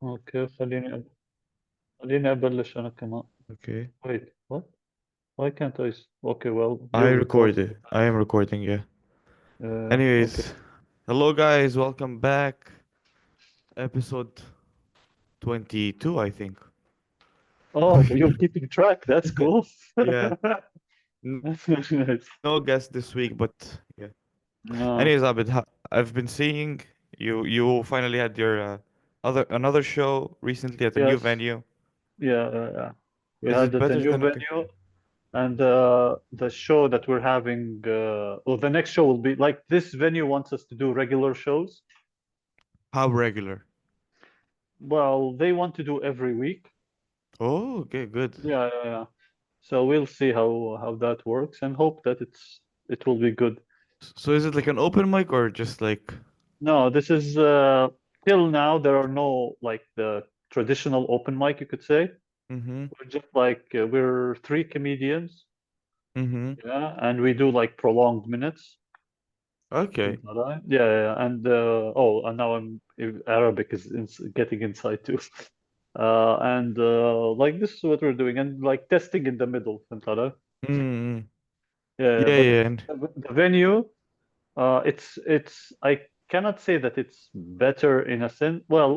اوكي، خليني ابلش انا كمان. Okay. Wait, what? Why can't I Okay, well, I you're recording. recorded. I am recording, yeah. Okay. Anyways, hello guys, welcome back. Episode 22, I think. Oh, you're keeping track. That's cool. Yeah. N- Nice. No guest this week, but yeah. No. Anyways, Abed, I've been seeing you finally had your other another show recently at a new Yes. venue. Yeah. We Is had it at a better new than venue, and the show that we're having, well, the next show will be like this venue wants us to do regular shows. how regular? Well, they want to do every week. Oh, okay, good. Yeah. So we'll see how that works and hope that it will be good. So is it like an open mic or just like No, this is till now there are no like the traditional open mic you could say. mm-hmm. We're just like we're three comedians, Mm-hmm. yeah, and we do like prolonged minutes. Okay. Yeah. And and now Arabic is getting inside too. And like this is what we're doing, and like testing in the middle, فهمت. Mm-hmm. Yeah, Yeah, but yeah, and the venue, it's I cannot say that it's better in a sense. Well,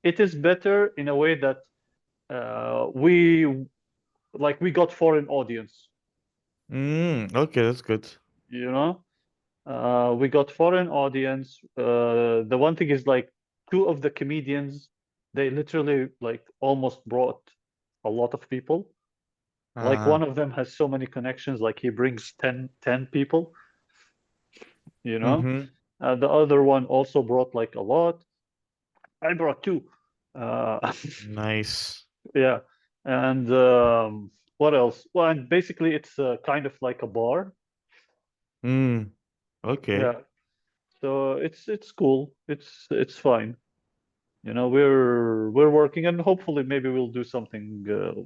it is better in a way that we like we got foreign audience, okay, that's good. you know. We got foreign audience. The one thing is like two of the comedians, they literally like almost brought a lot of people. Like Uh, one of them has so many connections, like he brings ten people, you know. mm-hmm. The other one also brought like a lot. I brought two. Uh, Nice. yeah. And what else? Well, and basically it's kind of like a bar. Mm, okay. Yeah. So it's cool. It's fine. You know, we're working and hopefully maybe we'll do something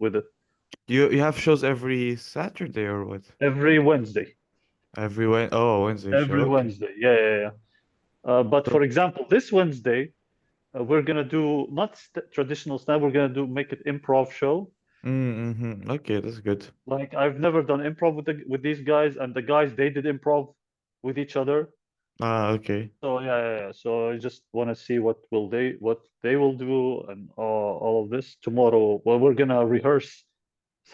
with it You have shows every Saturday or what? every Wednesday. Wednesday show. Every Okay. Wednesday. Yeah. But So, for example, this Wednesday we're gonna do not traditional stand. We're gonna do make it improv show. mm-hmm. Okay, that's good. Like I've never done improv with these guys, and the guys they did improv with each other. Okay. So yeah. So I just want to see what they will do and all of this tomorrow. Well, we're gonna rehearse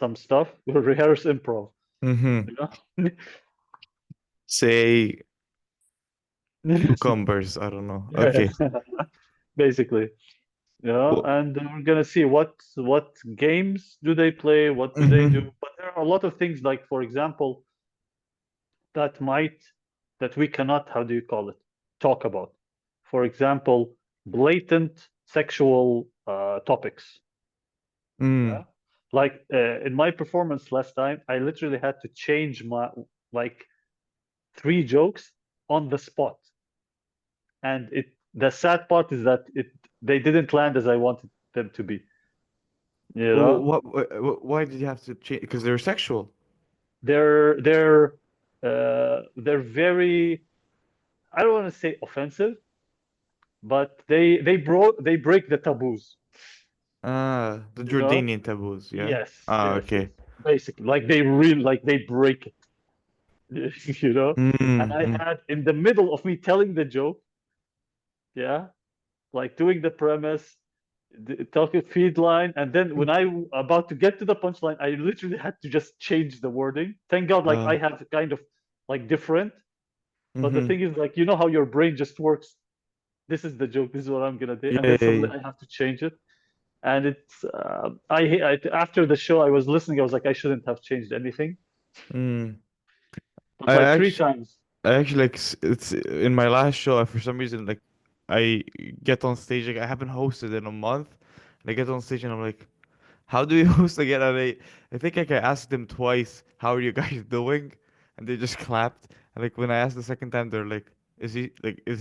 some stuff. We'll rehearse improv. Mm-hmm. You know? Say cucumbers. I don't know. Yeah, Okay. basically. Yeah, Well, and we're gonna see what games do they play, what do they do. mm-hmm. But there are a lot of things like, for example, that might that we cannot, how do you call it, talk about. For example, blatant sexual topics. Mm. Yeah, like in my performance last time, I literally had to change my like three jokes on the spot, and it the sad part is that it they didn't land as I wanted them to be. You Well, know, why did you have to change? Because they're sexual. they're very, I don't want to say offensive, but they break the taboos. Ah, the You know, Jordanian taboos, yeah? yes, Ah, yes. okay. Basically, like they really like they break it. You know, and I Mm-hmm. had in the middle of me telling the joke, yeah, like doing the premise, talking feed line, and then when I about to get to the punchline, I literally had to just change the wording. Thank God, like Uh, I have kind of like different. But the mm-hmm. thing is, like you know how your brain just works. This is the joke. This is what I'm gonna do, Yeah, and then yeah, suddenly yeah. I have to change it. And it's after the show, I was listening. I was like, I shouldn't have changed anything. Mm. But I like three actually times. I actually like it's in my last show. For some reason, like I get on stage. Like I haven't hosted in a month, and I get on stage and I'm like, "How do we host again?" And I think like I asked them twice, "How are you guys doing?" And they just clapped. And like when I asked the second time, they're like, is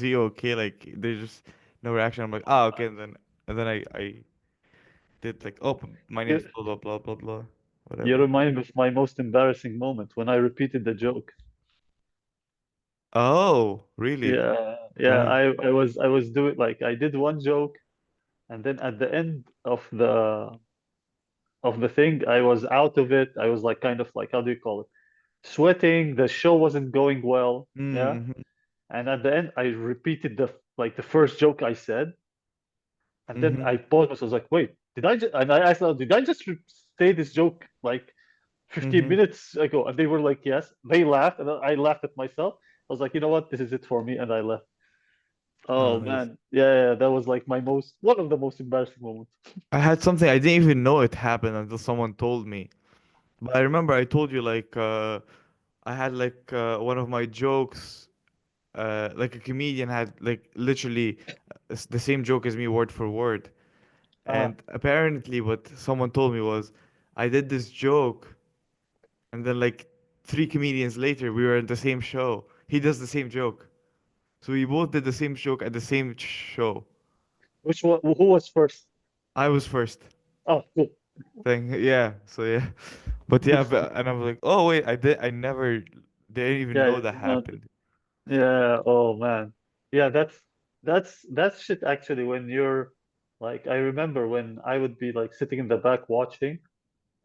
he okay?" Like there's just no reaction. I'm like, "Ah, okay." And then I did like, "Oh, my name's You, blah blah blah blah blah, you whatever." remind me of my most embarrassing moment when I repeated the joke. Oh, really? Yeah, Uh, I was doing like I did one joke, and then at the end of the thing, I was out of it. I was like kind of like, how do you call it? Sweating. The show wasn't going well. Yeah. Mm-hmm. And at the end, I repeated the first joke I said, and then Mm-hmm. I paused myself. I was like, wait, did I just? And I asked, out, did I just say this joke like 15 Mm-hmm. minutes ago? And they were like, yes. They laughed, and I laughed at myself. I was like, you know what? This is it for me, and I left. Oh, Oh nice. man, yeah, that was like my most one of the most embarrassing moments. I had something I didn't even know it happened until someone told me. But I remember I told you like I had like one of my jokes like a comedian had like literally the same joke as me word for word. Ah, And apparently what someone told me was I did this joke and then like three comedians later we were in the same show. He does the same joke. So we both did the same joke at the same show. which one? Who was first? I was first. Oh, cool. Thing. Yeah. So yeah. But yeah, and I was like, "Oh wait, I never didn't even Yeah, know yeah, that no, happened." yeah. Oh man, yeah. That's shit. Actually, when you're like, I remember when I would be like sitting in the back watching,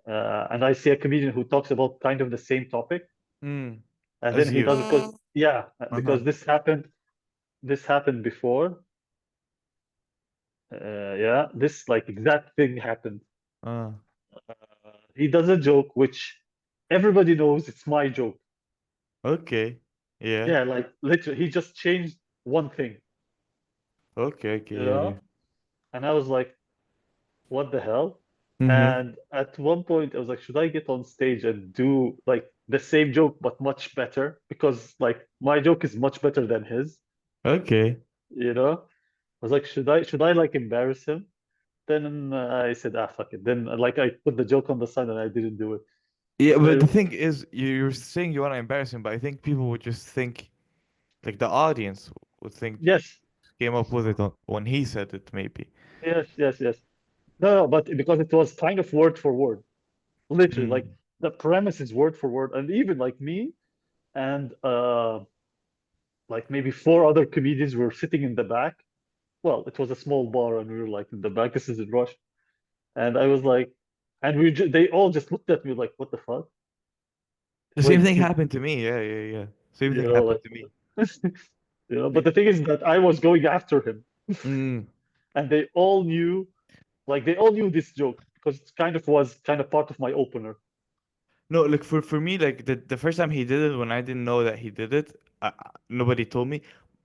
and I see a comedian who talks about kind of the same topic, Mm. and then As he you. does it because yeah, Uh-huh. because this happened. This happened before. Yeah, this like exact thing happened. Uh, He does a joke which everybody knows it's my joke. okay. Yeah. Yeah, like literally, he just changed one thing, Okay, okay, you yeah, yeah. know? And I was like, what the hell? Mm-hmm. And at one point, I was like, should I get on stage and do like the same joke but much better? Because like my joke is much better than his, Okay. you know? I was like, should I like embarrass him? Then I said, ah, fuck it. Then like I put the joke on the side and I didn't do it. Yeah, but the So thing is, you're saying you want to embarrass him, but I think people would just think, like the audience would think yes, came up with it on, when he said it, maybe. yes. No, but because it was kind of word for word. Literally, like Mm. the premise is word for word, and even like me and like maybe four other comedians were sitting in the back. Well, it was a small bar, and we were like in the back. This is in Rush, and I was like, and they all just looked at me like, "What the fuck? The same Wait, thing happened to me. Yeah, yeah, yeah. Same you thing know, happened like, to me. you know." But Like, the thing is that I was going after him, mm. and they all knew, like, they all knew this joke because it kind of was kind of part of my opener. No, like for me, like the first time he did it, when I didn't know that he did it, nobody told me,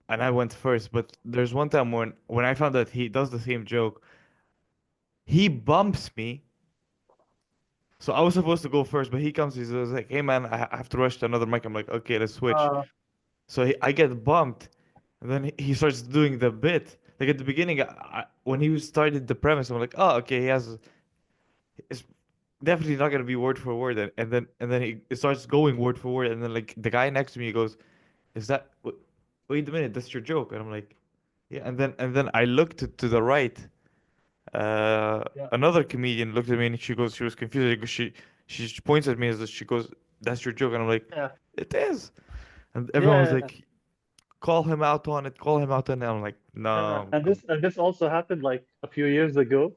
and I went first. But there's one time when I found out he does the same joke, he bumps me. So I was supposed to go first, but he comes. He's like, "Hey man, I have to rush to another mic." I'm like, "Okay, let's switch." Uh, So I get bumped, and then he starts doing the bit. Like at the beginning, when he started the premise, I'm like, "Oh, okay, he has. It's definitely not gonna be word for word." And then it starts going word for word, and then like the guy next to me goes, "Is that? Wait a minute, that's your joke?" And I'm like, "Yeah." And then I looked to the right. Uh, yeah, Another comedian looked at me and she was confused because she points at me as if she goes, "That's your joke," and I'm like, yeah, "It is." And everyone was yeah, like, "Call him out on it, call him out on it." And I'm like, "No, yeah. I'm, And I'm this also happened like a few years ago.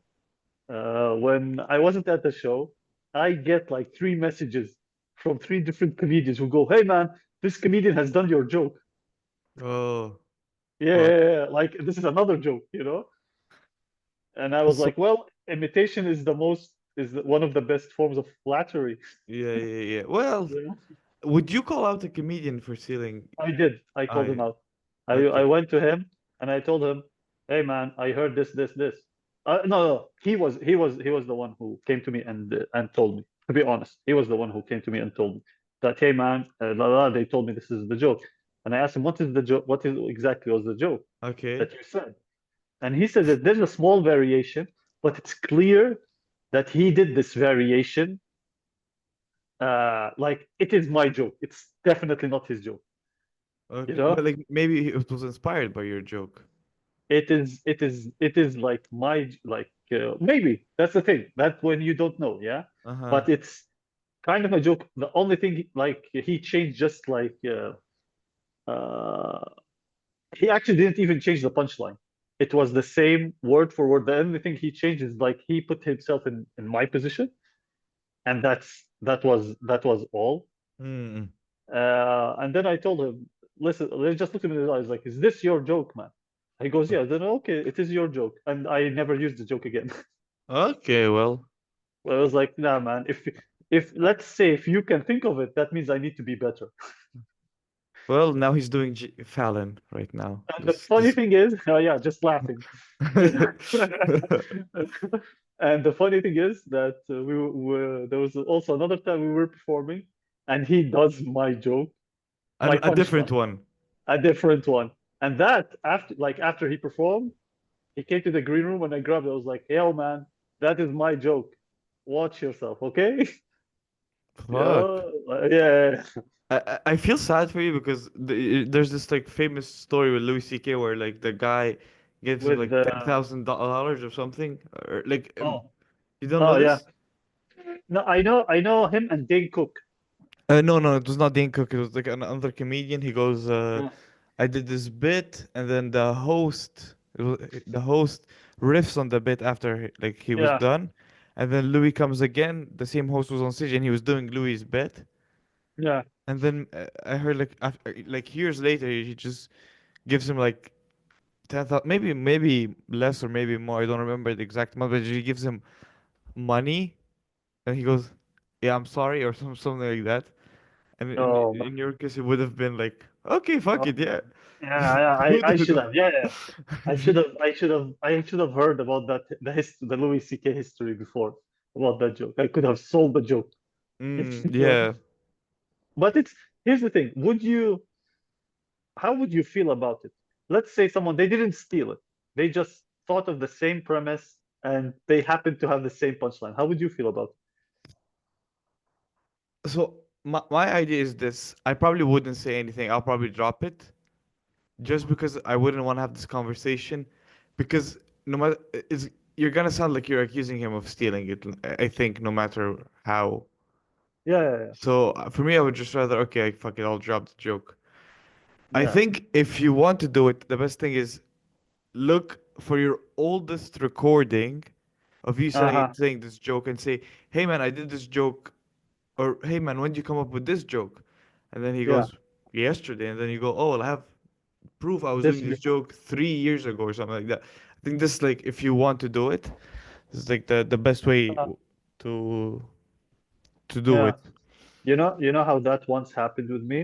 When I wasn't at the show, I get like three messages from three different comedians who go, "Hey man, this comedian has done your joke." oh Yeah, yeah, fuck." yeah. Like this is another joke, you know? And I was So like, well, imitation is one of the best forms of flattery. yeah, yeah, yeah. Well, Yeah. would you call out a comedian for stealing? I did. I called I him out. I okay, went to him and I told him, "Hey man, I heard this. No, he was the one who came to me and told me. To be honest, he was the one who came to me and told me that, hey man, they told me this is the joke." And I asked him, "What is the joke? What is exactly was the joke okay, that you said?" And he said that there's a small variation, but it's clear that he did this variation. Like it is my joke. It's definitely not his joke. You okay. But know, like maybe it was inspired by your joke. it is like maybe that's the thing. That's when you don't know, yeah. Uh-huh. But it's kind of a joke. The only thing like he changed just like uh, he actually didn't even change the punchline. it was the same word for word. The only thing he changed is like he put himself in my position, and that was all. Mm. And then I told him, listen, they just looked at me in the eyes like, is this your joke, man? He goes, yeah. Then okay, it is your joke, and I never used the joke again. Okay, well, I was like, nah, man. If let's say if you can think of it, that means I need to be better. well, now he's doing Fallon right now. And the funny thing is, oh yeah, just laughing. And the funny thing is that we were there was also another time we were performing, and he does my joke, my A different punchline, one. a different one. And that after he performed, he came to the green room and I grabbed it. I was like, "Yo, man, that is my joke. Watch yourself, okay?" Fuck. Yeah, yeah, I feel sad for you because there's this like famous story with Louis C.K. where like the guy gives him with like the $10,000 or something, or like oh you don't know oh yeah. this? No, I know him and Dane Cook. No, no, it was not Dean Cook. It was like another comedian. He goes, Yeah, I did this bit, and then the host riffs on the bit after like he was yeah, done, and then Louis comes again. The same host was on stage, and he was doing Louis's bit, yeah. and then I heard like after, like years later, he just gives him like 10,000, maybe less or maybe more. I don't remember the exact amount, but he gives him money, and he goes, "Yeah, I'm sorry," or something like that. And Oh man. in your case, it would have been like, okay, fuck Oh, it, yeah. yeah, yeah, I Good. should have. Yeah, yeah. I should have heard about the Louis C.K. history before about that joke. I could have sold the joke. So, Yeah. but here's the thing. How would you feel about it? Let's say someone they didn't steal it. They just thought of the same premise and they happen to have the same punchline. How would you feel about So my idea is this. I probably wouldn't say anything. I'll probably drop it just because I wouldn't want to have this conversation because no matter it's you're gonna sound like you're accusing him of stealing it. I think no matter how. it? Yeah, yeah, So for me, I would just rather okay, fuck it, I'll drop the joke. I yeah. think if you want to do it, the best thing is look for your oldest recording of you Yeah. Uh-huh. saying this joke and say, "Hey man, I did this joke," or "Hey man, when did you come up with this joke?" And then he Yeah. goes, "Yesterday." And then you go, "Oh, well, I have proof I was This doing this before. joke 3 years ago or something like that." I think this like if you want to do it, this is like the best way Uh, to do yeah. it. You know how that once happened with me?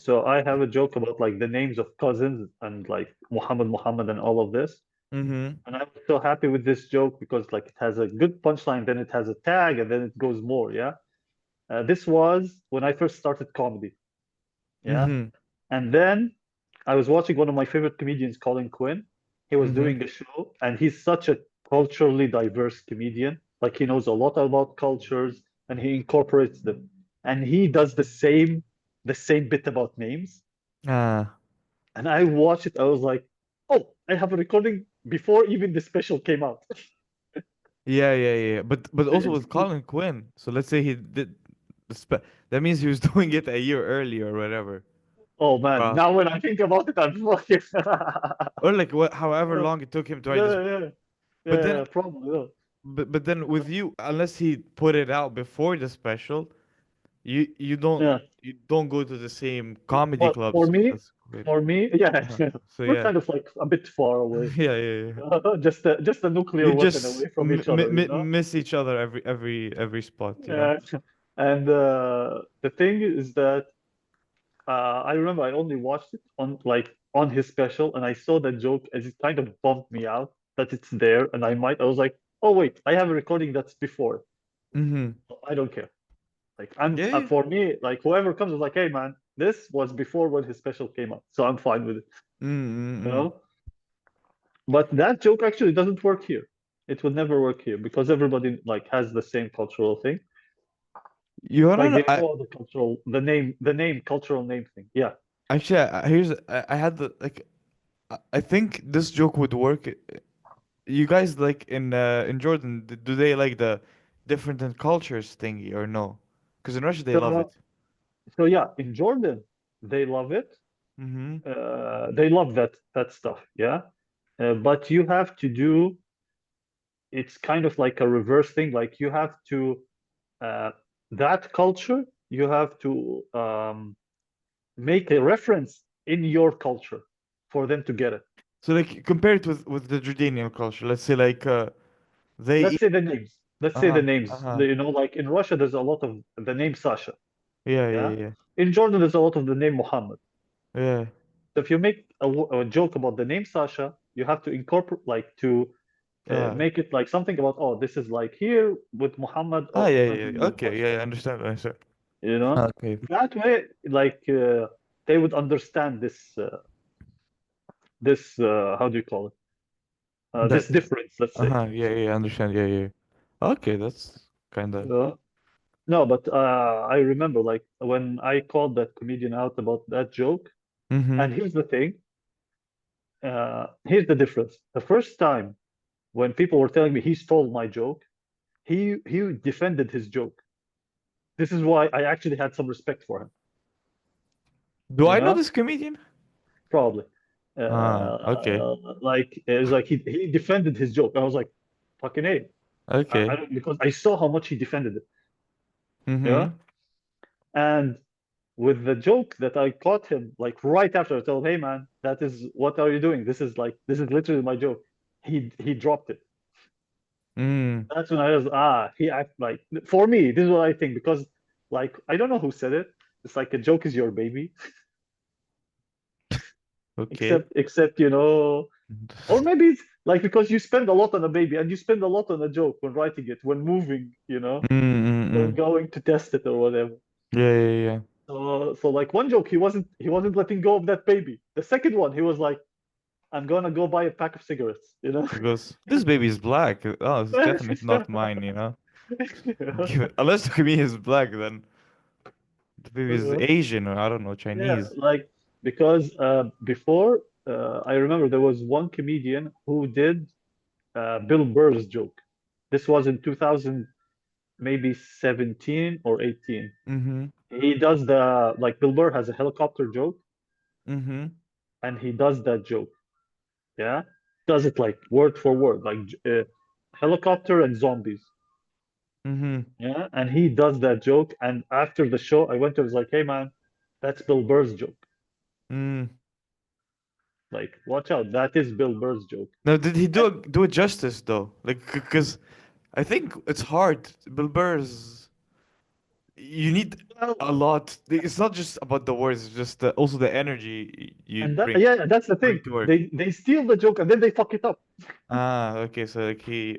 So I have a joke about like the names of cousins and like Muhammad and all of this. Mm-hmm. And I was so happy with this joke because like it has a good punchline, then it has a tag, and then it goes more. Yeah. This was when I first started comedy. Yeah. Mm-hmm. And then I was watching one of my favorite comedians, Colin Quinn. He was Mm-hmm. doing a show, and he's such a culturally diverse comedian. Like he knows a lot about cultures and he incorporates them. And he does the same bit about names. Ah. And I watched it, I was like, oh, I have a recording before even the special came out. Yeah, yeah, yeah. But also with Colin Quinn. So let's say he did that means he was doing it a year earlier or whatever. Oh man, Wow. now when I think about it, I'm fucking. Or like however long it took him to write this. Yeah, yeah, But yeah, then, yeah, probably. Yeah. but then with you, unless he put it out before the special, you don't Yeah. you don't go to the same comedy But for clubs me, as Quinn. for me, yeah, Uh-huh. yeah, So we're yeah, kind of like a bit far away. yeah, yeah, yeah. Just a nuclear You weapon just away from each other, you know? miss each other every spot, you know. Yeah. And the thing is that I remember I only watched it on his special, and I saw that joke, and it kind of bumped me out that it's there, and I was like, oh wait, I have a recording that's before. Mm-hmm. I don't care. Like Yeah, yeah. for me, like whoever comes is like, hey man, this was before when his special came out, so I'm fine with it, you Mm-mm-mm. know? But that joke actually doesn't work here. It would never work here because everybody like has the same cultural thing. You Like wanna know? they know the name cultural name thing. Yeah. Actually, here's I had the like I think this joke would work. You guys like in Jordan, do they like the different in cultures thingy or no? Because in Russia they love So it. so yeah, in Jordan, they love it. Mm-hmm. They love that stuff. Yeah. but you have to do. It's kind of like a reverse thing. Like you have to uh, that culture. You have to make a reference in your culture for them to get it. So like compare it with the Jordanian culture. Let's say like they Let's eat. say the names. Let's say the Uh-huh. names. Uh-huh. Like in Russia, there's a lot of the name Sasha. Yeah, yeah, Yeah. yeah. In Jordan, there's a lot of the name Muhammad. Yeah. So if you make a joke about the name Sasha, you have to incorporate like to Uh, make it like something about, oh, this is like here with Muhammad, ah, oh, yeah, yeah, yeah. continue with Okay, yeah, whatsoever. I understand, I understand. You know, Okay. that way, like they would understand this how do you call it? This That. difference, let's say. Uh-huh. Yeah, yeah, I understand. Yeah, yeah. Okay, that's kind of. Uh, no, but I remember like when I called that comedian out about that joke, Mm-hmm. and here's the thing, here's the difference. The first time when people were telling me he stole my joke, he defended his joke. This is why I actually had some respect for him, Do you I know know, this comedian? probably. Ah, okay. Like it was like he defended his joke. I was like, fucking A. I Okay. don't because I saw how much he defended it. Yeah. Mm-hmm. And with the joke that I caught him, like right after I told him, hey man, that is what are you doing? This is literally my joke. He dropped it. Mm. That's when I was he act like for me, this is what I think because like I don't know who said it. It's like a joke is your baby. Okay. Except or maybe it's like because you spend a lot on a baby and you spend a lot on a joke when writing it, when moving, when Mm-mm-mm. going to test it or whatever. Yeah, yeah, yeah. So like one joke, he wasn't letting go of that baby. The second one, he was like, "I'm gonna go buy a pack of cigarettes," you know. He goes, this baby is black. Oh, it's definitely not mine, you know? Unless the comedian is black, then the baby is Asian or I don't know, Yeah, Chinese. like because before I remember there was one comedian who did Bill Burr's joke. This was in 2000, maybe 17 or 18. Mm-hmm. He does the like Bill Burr has a helicopter joke, Mm-hmm. and he does that joke. Yeah, does it like word for word, like helicopter and zombies. Mm-hmm. Yeah, and he does that joke. And after the show, I went to him, I was like, "Hey man, that's Bill Burr's joke. Mm. Like, watch out, that is Bill Burr's joke." Now, did he And, do it justice though? Like, because I think it's hard. Bill Burr's, you need well, a lot. It's not just about the words, it's just also the energy you and that, bring yeah, that's the bring thing. to work. They steal the joke and then they fuck it up. Ah, okay. So like he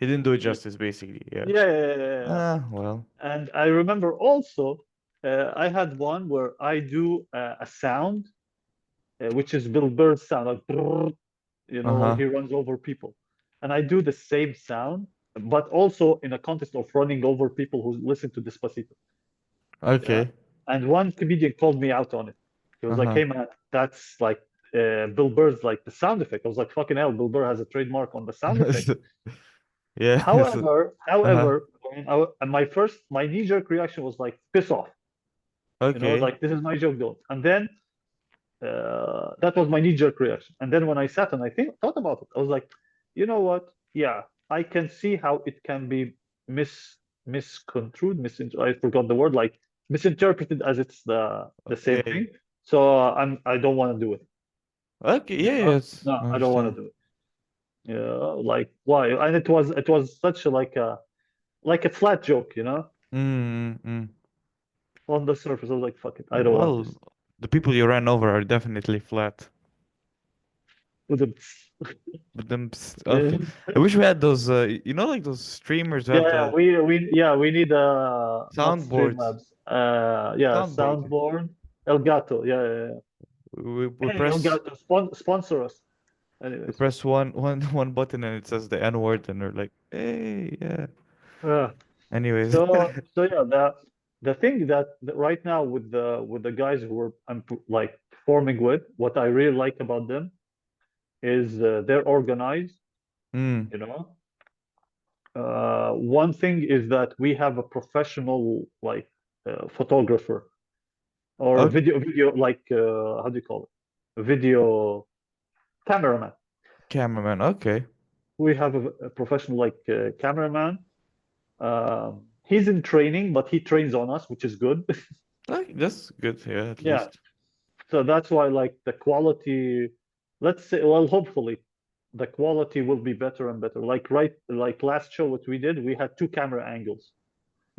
didn't do it Yeah, justice basically. Yeah. yeah, yeah, yeah, yeah, yeah. Ah, well. And I remember also, I had one where I do a sound, which is Bill Burr's sound, like brrr, like Uh-huh. he runs over people. And I do the same sound, but also in a context of running over people who listen to Despacito. Yeah. Okay. And one comedian called me out on it. He was like, Uh-huh. "Hey man, that's like Bill Burr's like the sound effect." I was like, "Fucking hell, Bill Burr has a trademark on the sound effect." Yeah. However, Uh-huh. however, and my knee-jerk reaction was like, "Piss off," Okay. like this is my joke, don't. And then that was my knee-jerk reaction. And then when I sat and thought about it, I was like, you know what? Yeah, I can see how it can be misconstrued, I forgot the word, like misinterpreted as it's the Yeah, same yeah. thing. So I don't want to do it. Okay, You yeah, know? yes. No, I I don't want understand. to do it. Yeah, like why? And it was such a like a flat joke, Mm. on the surface. I was like, fuck it, I don't want Well, this. the people you ran over are definitely flat. With the But then, okay. I wish we had those, like those streamers who have Yeah, the we need not soundboards. Streamlabs. Yeah, Soundboard. soundboard. Elgato. Yeah, yeah, yeah. We Hey, press Elgato, sponsor us. we Anyways, press one button and it says the N word and we're like, hey, yeah. yeah. Anyways. So yeah, the thing that right now with the guys who like performing with, what I really like about them is they're organized. Mm. You know, one thing is that we have a professional like photographer or a Okay. video like how do you call it? A video cameraman. Cameraman. Okay. We have a professional like cameraman. He's in training, but he trains on us, which is good. That's good. Yeah, at Yeah. least. So that's why like the quality, let's say, well, hopefully the quality will be better and better. Like last show what we did, we had two camera angles.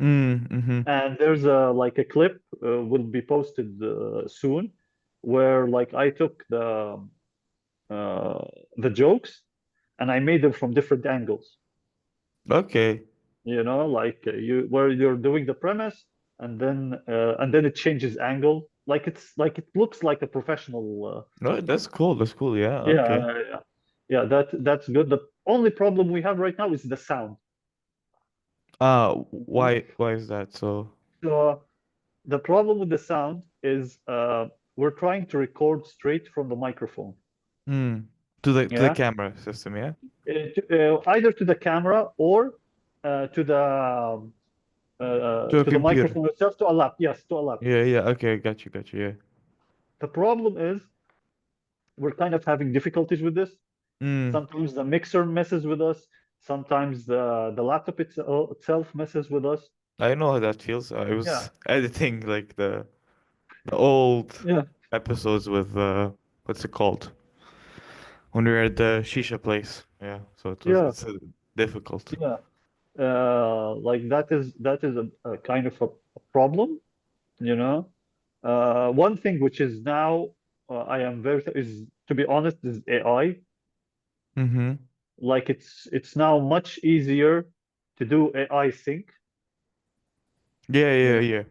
Mm-hmm. And there's a like a clip will be posted soon where like I took uh, the jokes and I made them from different angles. Okay. Like you where you're doing the premise and then it changes angle. Like it looks like a professional. No, that's cool. That's cool. Yeah. Okay. Yeah. Yeah. That's good. The only problem we have right now is the sound. Why is that so? So the problem with the sound is we're trying to record straight from the microphone. Hmm. To the Yeah. camera system, yeah? Either to the camera or to the To a computer. microphone itself, to a lap. Yes, to a lap. Yeah, yeah. Okay, got you. Yeah. The problem is we're kind of having difficulties with this. Hmm. Sometimes the mixer messes with us. Sometimes the laptop itself messes with us. I know how that feels. I Yeah. was editing like the old Yeah. episodes with what's it called? When we were at the shisha place. Yeah. So Yeah. it's difficult. Yeah. Like that is a kind of a problem, you know. One thing which is now I am very is to be honest is AI. Mm-hmm. Like it's now much easier to do AI sync. Yeah, You yeah, know, yeah.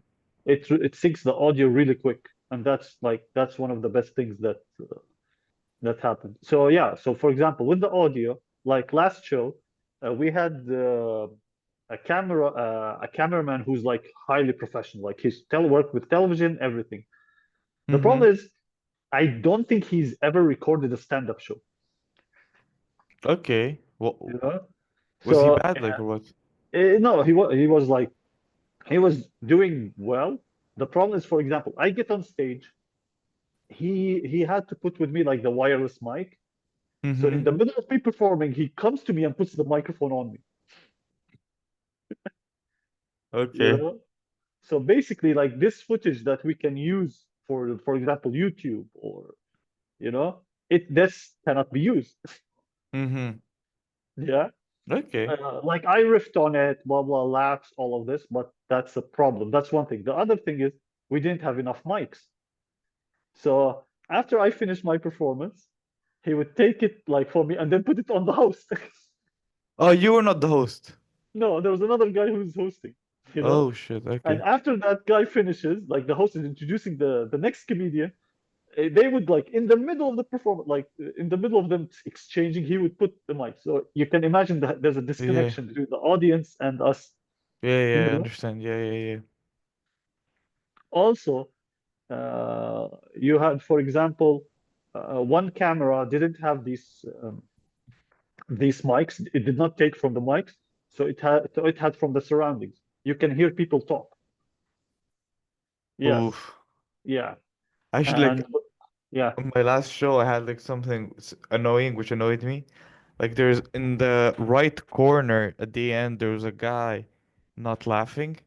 it syncs the audio really quick, and that's one of the best things that happened. So yeah, so for example, with the audio, like last show, we had a cameraman who's like highly professional, like he's worked with television, everything. The Mm-hmm. problem is, I don't think he's ever recorded a stand-up show. Okay. What You know, was he so bad like or what? no, he was like he was doing well. The problem is, for example, I get on stage. He had to put with me like the wireless mic. So in Mm-hmm. the middle of me performing, he comes to me and puts the microphone on me. You Okay. know? So basically, like this footage that we can use for example, YouTube or this cannot be used. Mm-hmm. Yeah. Okay. Like I riffed on it, blah blah, laughs, all of this, but that's a problem. That's one thing. The other thing is we didn't have enough mics. So after I finished my performance, he would take it like for me and then put it on the host. Oh, you were not the host. No, there was another guy who's hosting, you know. Oh shit. And Okay. after that guy finishes, like the host is introducing the next comedian, they would like in the middle of the performance, like in the middle of them exchanging, he would put the mic. So you can imagine that there's a Yeah. disconnection between the audience and us, Yeah, you yeah, I know. understand. Yeah, yeah, yeah. Also, you had, for example, one camera didn't have these mics. It did not take from the mics, so it had from the surroundings. You can hear people talk. Yes, Oof. yeah, Actually, and like yeah. on my last show, I had like something annoying, which annoyed me. Like there's in the right corner at the end, there was a guy not laughing.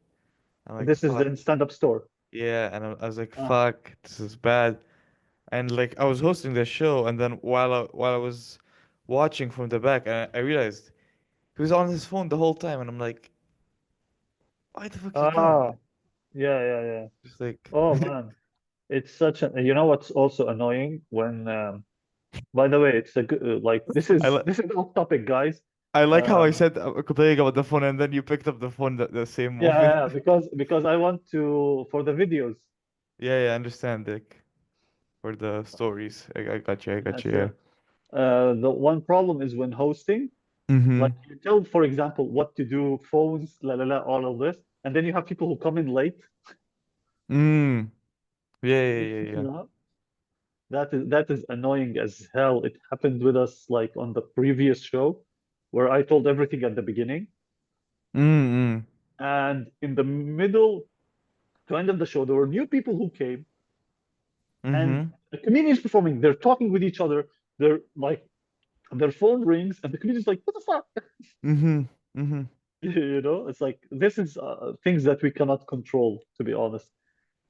I'm like, This is fuck. in stand-up store. Yeah, and I was like, Ah, fuck, this is bad. And like I was hosting the show, and then while I was watching from the back, I realized he was on his phone the whole time, and I'm like, why the fuck you gone? ah, yeah, yeah, yeah. Just like, Oh man, it's such a. You know what's also annoying when. By the way, it's a good like this I is li this is off topic, guys. I like how Uh, I said complaining about the phone, and then you picked up the phone the same yeah, moment. yeah, yeah, because I want to for the videos. Yeah, yeah, I understand, Dick. For the stories. I got you, I got Yes, you, yeah. yeah. The one problem is when hosting, Mm-hmm. like you tell, for example, what to do, phones, la la la, all of this, and then you have people who come in late. Mm. Yeah, yeah, You yeah, yeah. know, that is annoying as hell. It happened with us like on the previous show, where I told everything at the beginning, Mm-hmm. and in the middle to end of the show, there were new people who came, and Mm-hmm. the comedians performing. They're talking with each other. They're like Their phone rings, and the comedian's like, "What the fuck?" Mm-hmm. Mm-hmm. It's like this is things that we cannot control, to be honest,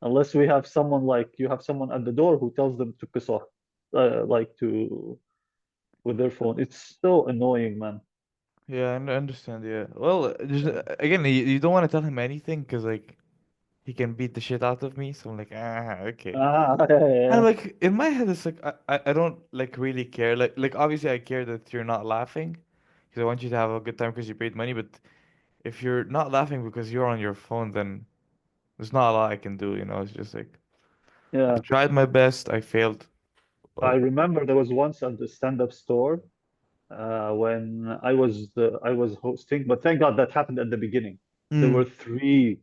unless we have someone like you have someone at the door who tells them to piss off, like to with their phone. It's so annoying, man. Yeah, I understand. Yeah. Well, just Yeah. again, you don't want to tell him anything because like he can beat the shit out of me. So I'm like, okay. Yeah, And yeah, like in my head, it's like I don't like really care. Like obviously I care that you're not laughing because I want you to have a good time because you paid money. But if you're not laughing because you're on your phone, then there's not a lot I can do. You know, it's just like I yeah. tried my best. I failed. I Well, remember there was once at the stand-up store when I was hosting, but thank God that happened at the beginning. There were mm, three,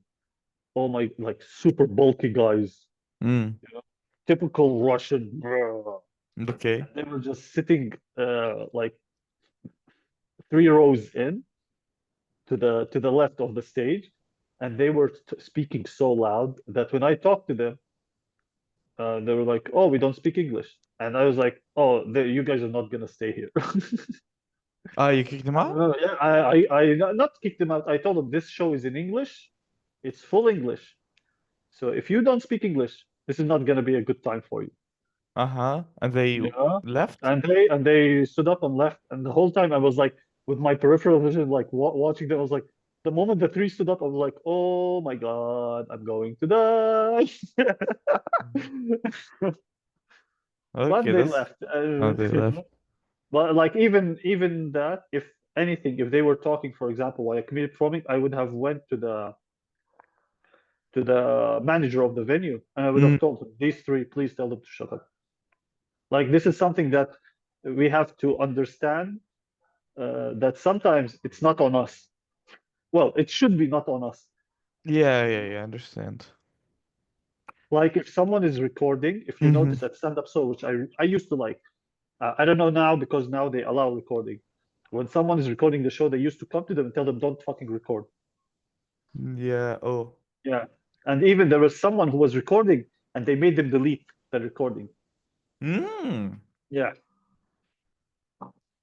oh my, like super bulky guys, mm, you know, typical Russian. okay. They were just sitting like three rows in to the left of the stage, and they were speaking so loud that when I talked to them, they were like, "Oh, we don't speak English," and I was like, "Oh, you guys are not gonna stay here." Ah, you kicked him out? Yeah, I not kicked them out. I told them this show is in English. It's full English. So if you don't speak English, this is not gonna be a good time for you. Uh-huh. And they Yeah. left? And they stood up and left. And the whole time I was like with my peripheral vision, like watching them, I was like, the moment the three stood up, I was like, oh my God, I'm going to die. But Okay, they that's left. oh they left. But like even that, if anything, if they were talking, for example, while a comedian performing, I would have went to the manager of the venue and I would Mm, have told him, these three, please tell them to shut up. Like this is something that we have to understand that sometimes it's not on us. Well, it should be not on us. yeah, yeah, yeah, I understand. Like if someone is recording, if you Mm-hmm. notice at stand-up show, which I used to like, I don't know now because now they allow recording. When someone is recording the show, they used to come to them and tell them, don't fucking record. Yeah, oh. Yeah. And even there was someone who was recording and they made them delete the recording. Mm. Yeah.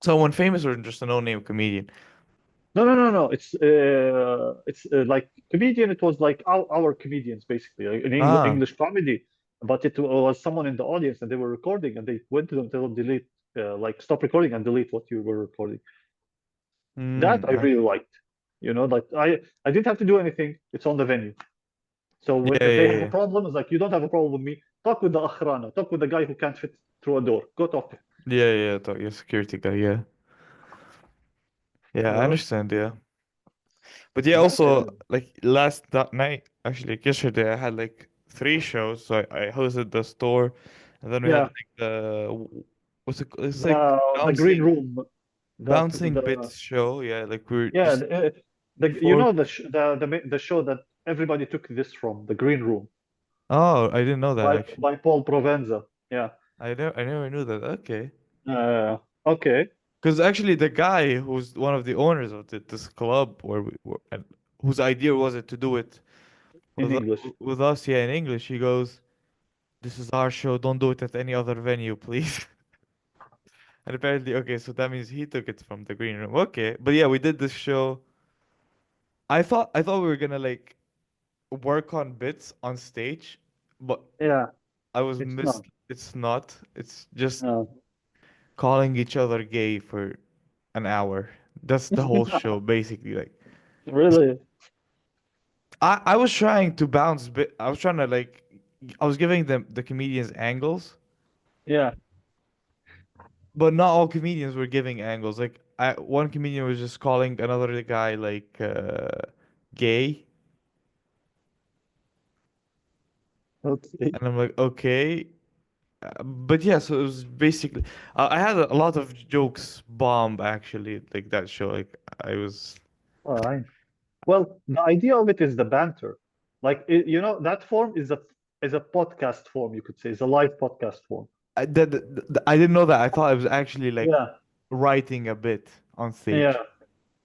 Someone famous or just a no-name comedian? No, no, no, no. It's like comedian. It was like our comedians basically, like an Ah. English comedy, but it was someone in the audience and they were recording and they went to them tell them delete, like stop recording and delete what you were recording. That Mm. I really liked. Like I didn't have to do anything. It's on the venue. So Yeah, if they yeah, have a yeah. problem, it's like you don't have a problem with me. Talk with the akhrana. Talk with the guy who can't fit through a door. Go talk to him. Yeah, yeah, thought you're a security guy, yeah. Yeah, You I know? understand, yeah. But yeah, But also like last that night, actually like yesterday I had like three shows. So I hosted the store and then we had yeah, like what's it called? It's like the green room. That bouncing the bits show, yeah, like we're Yeah, just you before. know the show that everybody took this from, the Green Room Oh, I didn't know that by actually. Paul Provenza. Yeah. I never knew that. Okay. Okay. Because actually, the guy who's one of the owners of this club, where we were, and whose idea was it to do it In English. with us, yeah, in English, he goes, "This is our show. Don't do it at any other venue, please." And apparently, okay, so that means he took it from the green room. Okay, but yeah, we did this show. I thought we were gonna like work on bits on stage, but Yeah, I was it's missed. not. It's not. It's just No. calling each other gay for an hour. That's the whole show, basically. Like, Really? I was trying to bounce bit. I was trying to like, I was giving them the comedians angles, Yeah, but not all comedians were giving angles. Like, one comedian was just calling another guy like gay, okay. and I'm like, okay. But yeah, so it was basically, I had a lot of jokes bomb actually, like that show. Like, I was. Fine. Well, the idea of it is the banter. Like that form is a podcast form, you could say. It's a live podcast form. I didn't know that. I thought it was actually like Yeah. writing a bit on Yeah. stage.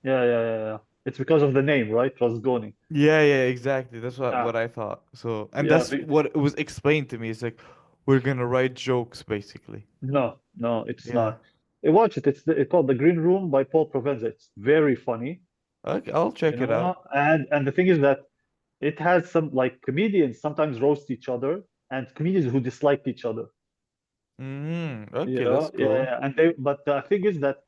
Yeah. It's because of the name, right? Rasgoni. Yeah, yeah, exactly. That's what Yeah. what I thought. So, and Yeah. that's what it was explained to me. It's like we're gonna write jokes basically. No, no, it's Yeah. not. Watch it. It's called The Green Room by Paul Provenza. It's very funny, Okay, I'll you check it out. know. And the thing is that it has some like comedians sometimes roast each other and comedians who dislike each other. You Okay, that's know, yeah, cool. yeah. And they, but the thing is that,